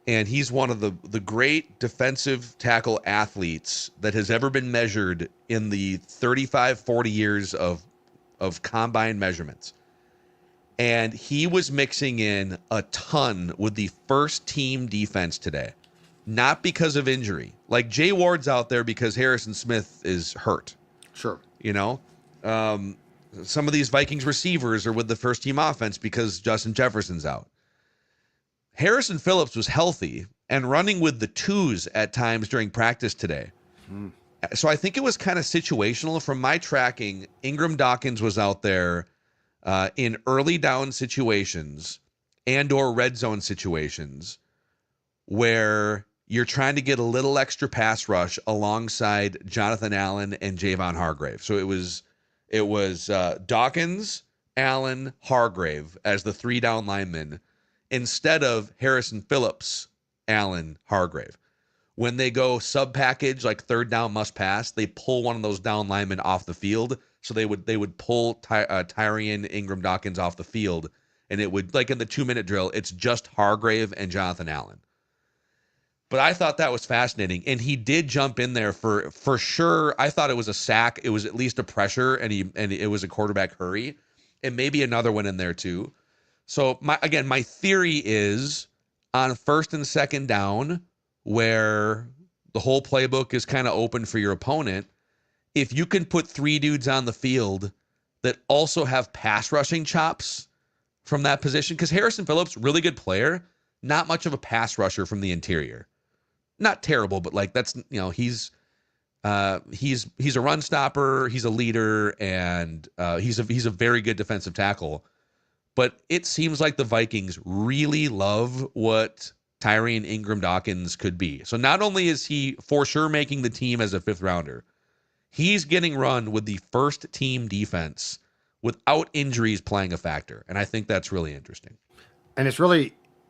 And he's one of the great defensive tackle athletes that has ever been measured in the 35, 40 years of combine measurements. And he was mixing in a ton with the first team defense today. Not because of injury. Like Jay Ward's out there because Harrison Smith is hurt. Sure. Some of these Vikings receivers are with the first team offense because Justin Jefferson's out. Harrison Phillips was healthy and running with the 2s at times during practice today. So I think it was kind of situational. From my tracking, Ingram Dawkins was out there in early down situations and or red zone situations where you're trying to get a little extra pass rush alongside Jonathan Allen and Javon Hargrave. So it was Dawkins, Allen, Hargrave as the 3 down linemen instead of Harrison Phillips, Allen, Hargrave. When they go sub package, like 3rd down must pass, they pull one of those down linemen off the field. So they would pull Tyrion Ingram Dawkins off the field, and it would, like in the 2-minute drill, it's just Hargrave and Jonathan Allen. But I thought that was fascinating, and he did jump in there for sure. I thought it was a sack. It was at least a pressure, and it was a quarterback hurry, and maybe another one in there too. So my theory is on 1st and 2nd down, where the whole playbook is kind of open for your opponent. If you can put 3 dudes on the field that also have pass rushing chops from that position, because Harrison Phillips, really good player, not much of a pass rusher from the interior. Not terrible, but like that's, he's a run stopper, he's a leader, and he's a very good defensive tackle. But it seems like the Vikings really love what Tyrion Ingram Dawkins could be. So not only is he for sure making the team as a 5th rounder, he's getting run with the first team defense without injuries playing a factor. And I think that's really interesting. And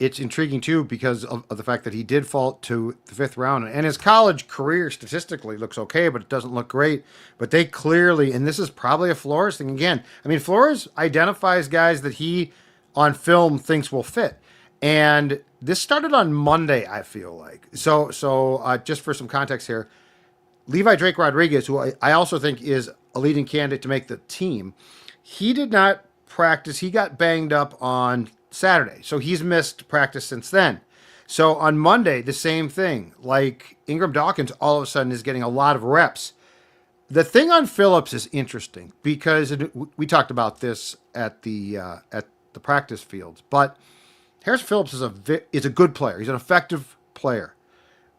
it's intriguing too because of the fact that he did fall to the 5th round, and his college career statistically looks okay, but it doesn't look great. But they clearly, and this is probably a Flores thing again. I mean, Flores identifies guys that he on film thinks will fit, and this started on Monday. I feel like so. Just for some context here, Levi Drake Rodriguez, who I also think is a leading candidate to make the team, he did not practice. He got banged up on Saturday, so he's missed practice since then. So on Monday, the same thing. Like Ingram Dawkins, all of a sudden is getting a lot of reps. The thing on Phillips is interesting because we talked about this at the practice fields. But Harrison Phillips is a good player. He's an effective player.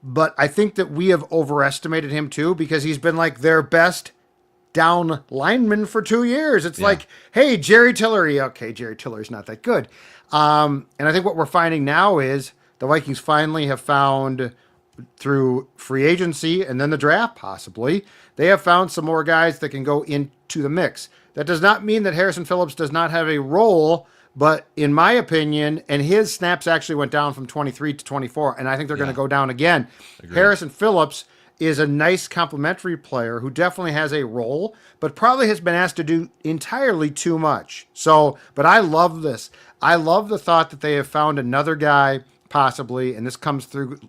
But I think that we have overestimated him too because he's been like their best down lineman for 2 years. It's like, hey, Jerry Tillery. Okay, Jerry Tillery's not that good. And I think what we're finding now is the Vikings finally have found, through free agency and then the draft possibly, they have found some more guys that can go into the mix. That does not mean that Harrison Phillips does not have a role, but in my opinion, and his snaps actually went down from 23 to 24, and I think they're going to go down again. Agreed. Harrison Phillips is a nice complementary player who definitely has a role, but probably has been asked to do entirely too much. So, but I love this. I love the thought that they have found another guy, possibly, and this comes through.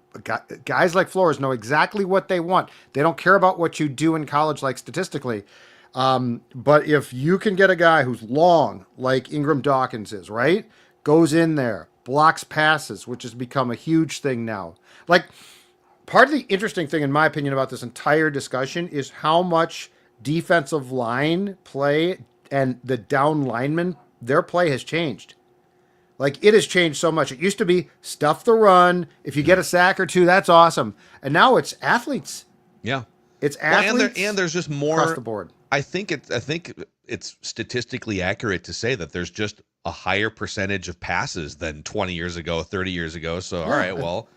Guys like Flores know exactly what they want. They don't care about what you do in college, like statistically. But if you can get a guy who's long, like Ingram Dawkins is, right? Goes in there, blocks passes, which has become a huge thing now. Like, part of the interesting thing, in my opinion, about this entire discussion is how much defensive line play and the down linemen, their play has changed. Like, it has changed so much. It used to be stuff the run. If you get a sack or two, that's awesome. And now it's athletes. Yeah. It's athletes. And there's just more across the board. I think it's statistically accurate to say that there's just a higher percentage of passes than 20 years ago, 30 years ago. So, all right, well,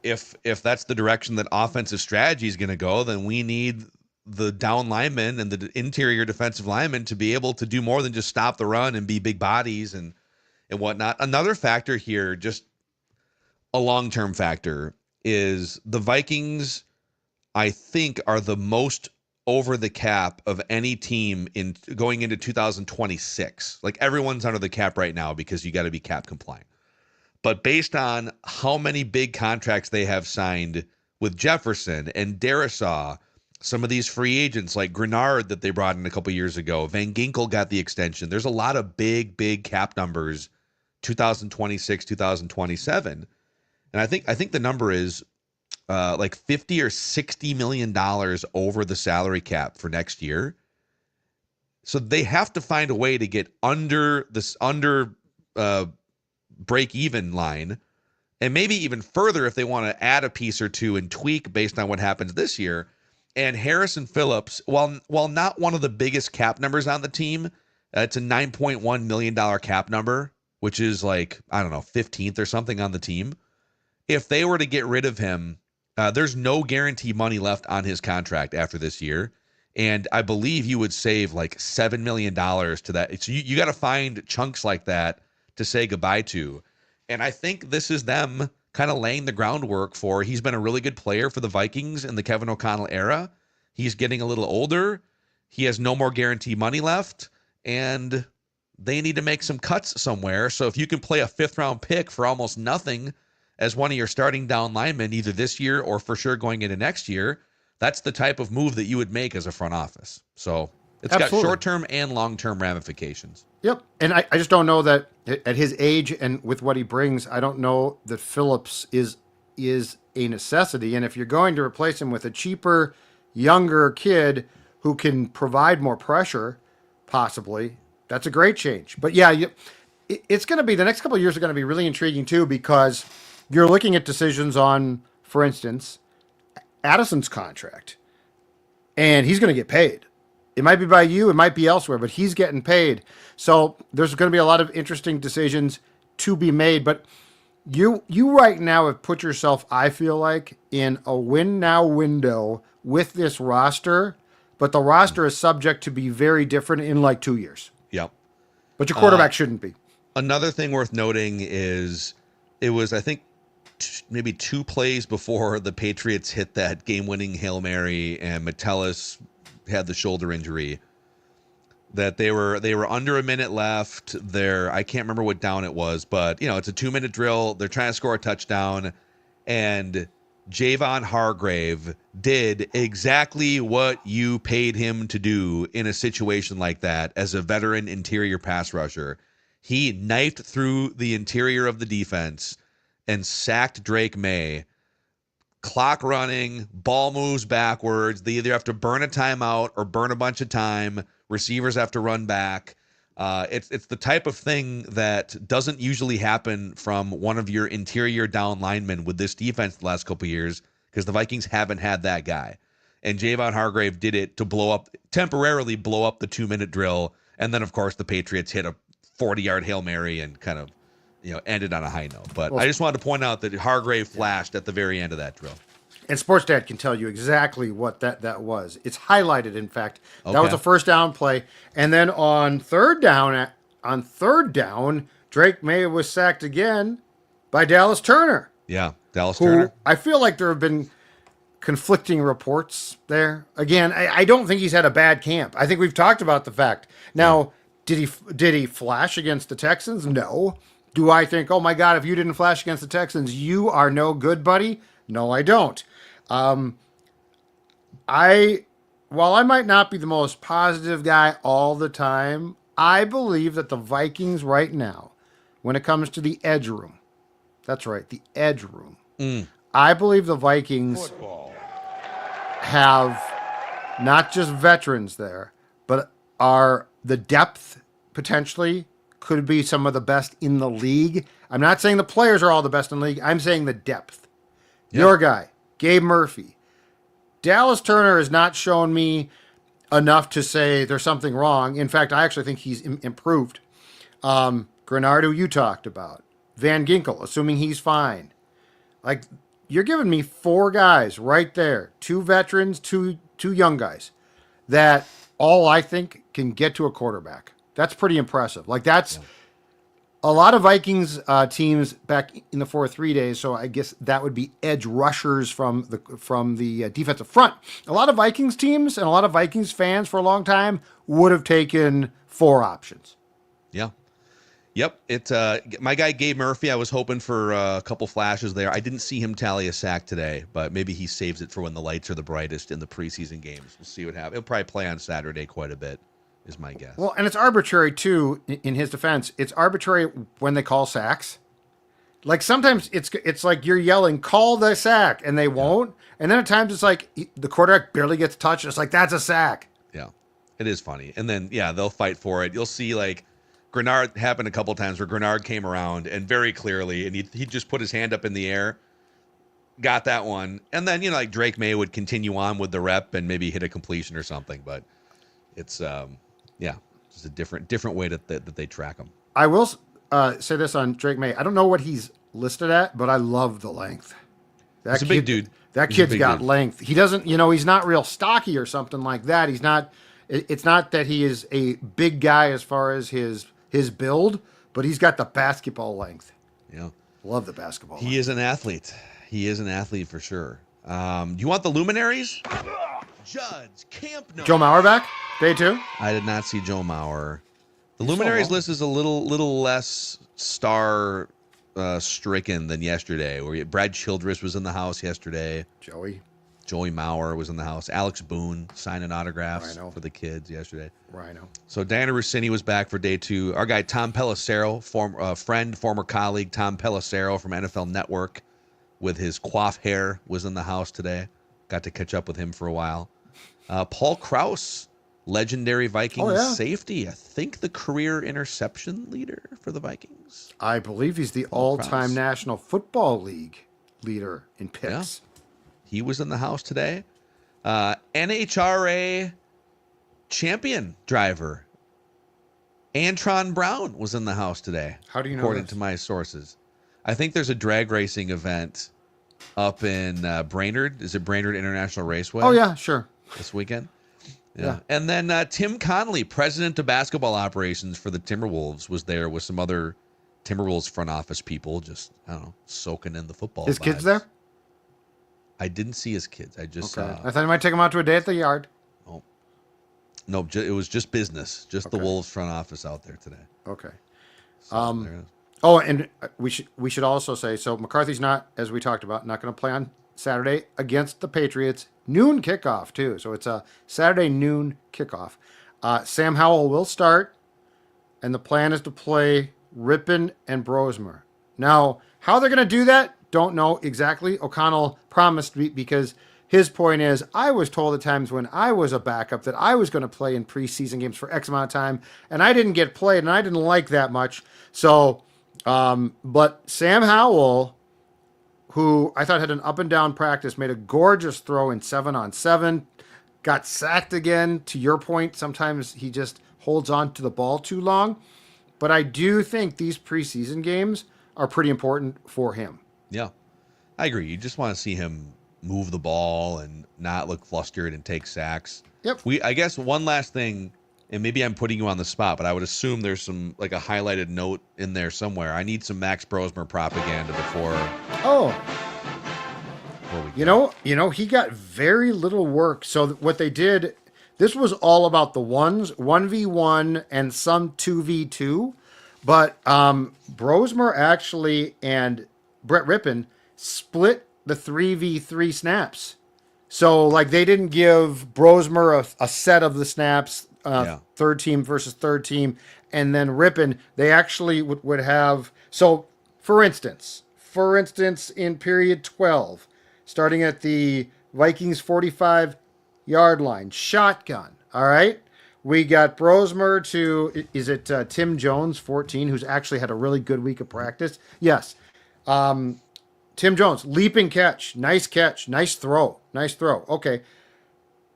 if that's the direction that offensive strategy is going to go, then we need the down linemen and the interior defensive linemen to be able to do more than just stop the run and be big bodies and whatnot. Another factor here, just a long-term factor, is the Vikings, I think, are the most over the cap of any team in going into 2026. Like, everyone's under the cap right now because you got to be cap compliant. But based on how many big contracts they have signed with Jefferson and Darisaw, some of these free agents like Grenard that they brought in a couple years ago, Van Ginkel got the extension. There's a lot of big cap numbers, 2026, 2027. And I think the number is like 50 or 60 million dollars over the salary cap for next year. So they have to find a way to get under break even line, and maybe even further if they want to add a piece or two and tweak based on what happens this year. And Harrison Phillips, while not one of the biggest cap numbers on the team, it's a $9.1 million cap number, which is like, I don't know, 15th or something on the team. If they were to get rid of him, there's no guarantee money left on his contract after this year. And I believe you would save like $7 million to that. So you got to find chunks like that to say goodbye to. And I think this is them kind of laying the groundwork for, he's been a really good player for the Vikings in the Kevin O'Connell era. He's getting a little older. He has no more guarantee money left, and they need to make some cuts somewhere. So if you can play a 5th round pick for almost nothing as one of your starting down linemen, either this year or for sure going into next year, that's the type of move that you would make as a front office. So it's Absolutely. Got short-term and long-term ramifications. Yep. And I just don't know that at his age and with what he brings, I don't know that Phillips is a necessity. And if you're going to replace him with a cheaper, younger kid who can provide more pressure, possibly, that's a great change. But yeah, it's going to be, the next couple of years are going to be really intriguing too, because you're looking at decisions on, for instance, Addison's contract, and he's going to get paid. It might be by you, it might be elsewhere, but he's getting paid. So there's going to be a lot of interesting decisions to be made. But you right now have put yourself, I feel like, in a win now window with this roster, but the roster is subject to be very different in like 2 years. Yep. But your quarterback shouldn't be. Another thing worth noting is it was, I think, maybe 2 plays before the Patriots hit that game-winning Hail Mary and Metellus had the shoulder injury, that they were under a minute left there. I can't remember what down it was, but it's a 2-minute drill. They're trying to score a touchdown, and Javon Hargrave did exactly what you paid him to do in a situation like that as a veteran interior pass rusher. He knifed through the interior of the defense and sacked Drake May. Clock running, ball moves backwards. They either have to burn a timeout or burn a bunch of time. Receivers have to run back. It's the type of thing that doesn't usually happen from one of your interior down linemen with this defense the last couple of years, because the Vikings haven't had that guy. And Javon Hargrave did it to temporarily blow up the 2-minute drill. And then, of course, the Patriots hit a 40-yard Hail Mary and kind of ended on a high note. But I just wanted to point out that Hargrave flashed at the very end of that drill. And SportsDad can tell you exactly what that was. It's highlighted, in fact. Okay. That was a first down play. And then on third down, Drake May was sacked again by Dallas Turner. Yeah, Dallas Turner. I feel like there have been conflicting reports there. Again, I don't think he's had a bad camp. I think we've talked about the fact. Now, did he flash against the Texans? No. Do I think, oh my God, if you didn't flash against the Texans, you are no good, buddy? No, I don't. While I might not be the most positive guy all the time, I believe that the Vikings right now, when it comes to the edge room, that's right, the edge room, I believe the Vikings have not just veterans there, but are the depth potentially could be some of the best in the league. I'm not saying the players are all the best in the league. I'm saying the depth. Yep. Your guy, Gabe Murphy. Dallas Turner has not shown me enough to say there's something wrong. In fact, I actually think he's improved. Grenard, who you talked about. Van Ginkel, assuming he's fine. Like, you're giving me 4 guys right there. 2 veterans, two young guys that all I think can get to a quarterback. That's pretty impressive. Like, that's a lot of Vikings teams back in the 4-3 days. So I guess that would be edge rushers from the defensive front. A lot of Vikings teams and a lot of Vikings fans for a long time would have taken 4 options. Yeah. Yep. My guy Gabe Murphy, I was hoping for a couple flashes there. I didn't see him tally a sack today, but maybe he saves it for when the lights are the brightest in the preseason games. We'll see what happens. He'll probably play on Saturday quite a bit, is my guess. Well, and it's arbitrary too. In his defense, it's arbitrary when they call sacks. Like sometimes it's like you're yelling, "Call the sack," and they won't. And then at times it's like the quarterback barely gets touched. It's like that's a sack. Yeah, it is funny. And then they'll fight for it. You'll see like Grenard happened a couple times where Grenard came around and very clearly, and he just put his hand up in the air, got that one, and then like Drake May would continue on with the rep and maybe hit a completion or something. But it's just a different way that they track him. I will say this on Drake May. I don't know what he's listed at, but I love the length. He's a big dude. That kid's got length. He doesn't, he's not real stocky or something like that. He's not. It's not that he is a big guy as far as his build, but he's got the basketball length. Yeah, love the basketball. He is an athlete. He is an athlete for sure. Do you want the Luminaries? Judd's Camp No. Joe Mauer back? Day 2? I did not see Joe Mauer. The Luminaries list is a little less star stricken than yesterday. Where Brad Childress was in the house yesterday. Joey Mauer was in the house. Alex Boone signing autographs for the kids yesterday. Rhino. So Diana Rossini was back for day 2. Our guy Tom Pelissero, former colleague Tom Pelissero from NFL Network, with his coif hair, was in the house today. Got to catch up with him for a while. Paul Krause, legendary Vikings safety. I think the career interception leader for the Vikings. I believe he's the all-time National Football League leader in picks. Yeah. He was in the house today. NHRA champion driver Antron Brown was in the house today. How do you know according to my sources? I think there's a drag racing event up in Brainerd. Is it Brainerd International Raceway? Oh, yeah, sure. This weekend. Yeah. And then Tim Connolly, president of basketball operations for the Timberwolves, was there with some other Timberwolves front office people, just, I don't know, soaking in the football. His kids there? I didn't see his kids. I just saw. I thought he might take them out to a day at the yard. Oh. No, it was just business. Just the Wolves front office out there today. Okay. So and we should also say, so McCarthy's not, as we talked about, not going to play on Saturday against the Patriots. Noon kickoff, too. So it's a Saturday noon kickoff. Sam Howell will start, and the plan is to play Rippon and Brosmer. Now, how they're going to do that, don't know exactly. O'Connell promised me, because his point is, I was told at times when I was a backup that I was going to play in preseason games for X amount of time, and I didn't get played, and I didn't like that much. So, but Sam Howell, who I thought had an up-and-down practice, made a gorgeous throw in 7-on-7, got sacked again. To your point, sometimes he just holds on to the ball too long. But I do think these preseason games are pretty important for him. Yeah, I agree. You just want to see him move the ball and not look flustered and take sacks. Yep. I guess one last thing, and maybe I'm putting you on the spot, but I would assume there's some, like a highlighted note in there somewhere. I need some Max Brosmer propaganda before. You know, he got very little work. So what they did, this was all about the ones, 1v1 and some 2v2. But Brosmer actually and Brett Rippon split the 3v3 snaps. So, like, they didn't give Brosmer a set of the snaps, third team versus third team. And then Rippon, they actually would have. So, for instance, in period 12, starting at the Vikings 45-yard line, shotgun, all right? We got Brosmer to, is it Tim Jones, 14, who's actually had a really good week of practice? Yes. Tim Jones, leaping catch, nice throw. Okay.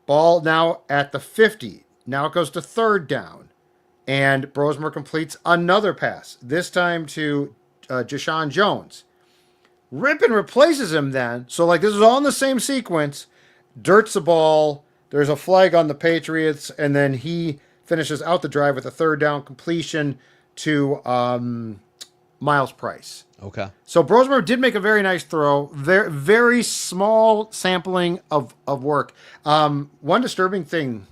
Ball now at the 50. Now it goes to third down. And Brosmer completes another pass, this time to Jashawn Jones. Rippon replaces him then. So, like, this is all in the same sequence. Dirts the ball. There's a flag on the Patriots, and then he finishes out the drive with a third down completion to Miles Price. Okay. So Brosmer did make a very nice throw. Very, very small sampling of work. One disturbing thing,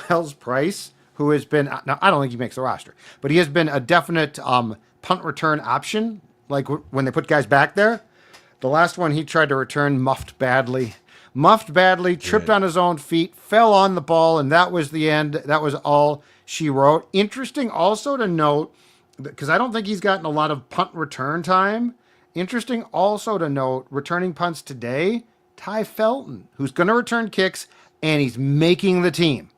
Miles Price, who has been, now I don't think he makes the roster, but he has been a definite punt return option, like when they put guys back there. The last one he tried to return muffed badly, tripped on his own feet, fell on the ball, and that was the end. That was all she wrote. Interesting also to note, because I don't think he's gotten a lot of punt return time. Interesting also to note, returning punts today, Ty Felton, who's going to return kicks, and he's making the team.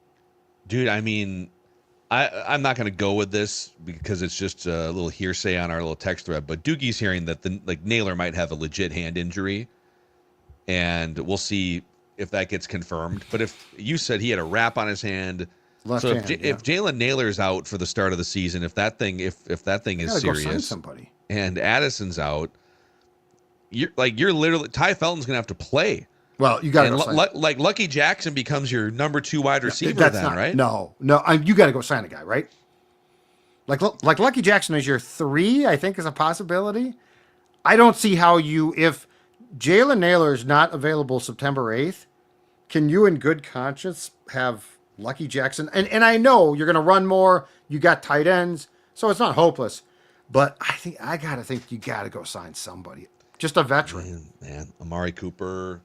Dude, I mean, I'm not going to go with this because it's just a little hearsay on our little text thread, but Doogie's hearing that Naylor might have a legit hand injury, and we'll see if that gets confirmed. But if you said he had a wrap on his hand, if Jalen Naylor's out for the start of the season, if that thing is serious, and Addison's out, you're literally Ty Felton's going to have to play. Well, you got to like Lucky Jackson becomes your number 2 wide receiver right? No, you got to go sign a guy, right? Like Lucky Jackson is your 3, I think, is a possibility. I don't see how if Jalen Naylor is not available September 8th, can you in good conscience have Lucky Jackson? And I know you're going to run more. You got tight ends, so it's not hopeless. But I got to think you got to go sign somebody. Just a veteran. Man, Amari Cooper.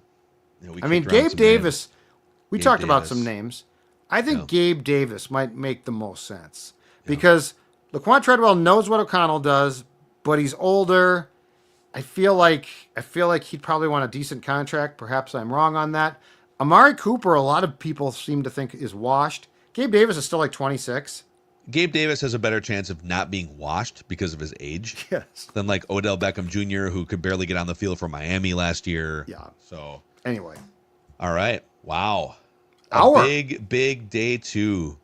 Gabe Davis. We talked about some names. I think Gabe Davis might make the most sense because Laquan Treadwell knows what O'Connell does, but he's older. I feel like he'd probably want a decent contract. Perhaps I'm wrong on that. Amari Cooper, a lot of people seem to think is washed. Gabe Davis is still like 26. Gabe Davis has a better chance of not being washed because of his age than like Odell Beckham Jr., who could barely get on the field for Miami last year. Yeah. So anyway. All right. Wow. Big day 2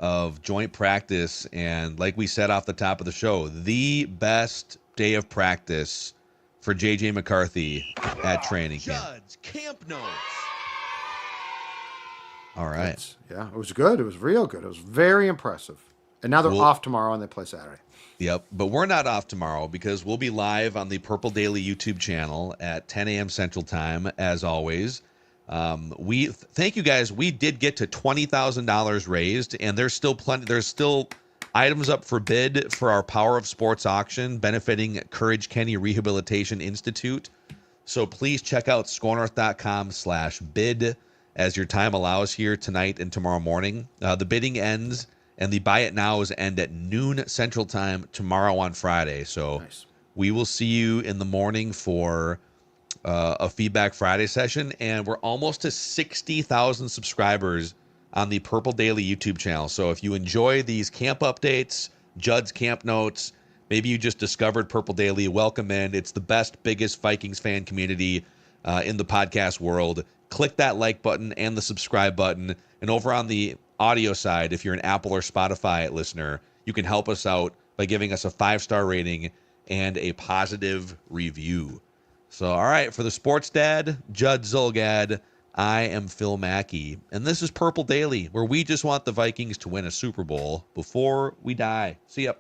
of joint practice. And like we said off the top of the show, the best day of practice for JJ McCarthy at training camp. Judd's Camp Notes. All right. It was good. It was real good. It was very impressive. And now they're off tomorrow and they play Saturday. Yep. But we're not off tomorrow because we'll be live on the Purple Daily YouTube channel at 10 a.m. Central Time, as always. Thank you guys. We did get to $20,000 raised, and there's still plenty. There's still items up for bid for our Power of Sports auction benefiting Courage Kenny Rehabilitation Institute. So please check out scorenorth.com/bid as your time allows here tonight and tomorrow morning. The bidding ends and the buy it nows end at noon Central Time tomorrow on Friday. So we will see you in the morning for a Feedback Friday session. And we're almost to 60,000 subscribers on the Purple Daily YouTube channel. So if you enjoy these camp updates, Judd's Camp Notes, maybe you just discovered Purple Daily, welcome in. It's the best, biggest Vikings fan community in the podcast world. Click that like button and the subscribe button. And over on the audio side, if you're an Apple or Spotify listener, you can help us out by giving us a 5-star rating and a positive review. So, all right, for the Sports Dad, Judd Zulgad, I am Phil Mackey, and this is Purple Daily, where we just want the Vikings to win a Super Bowl before we die. See ya.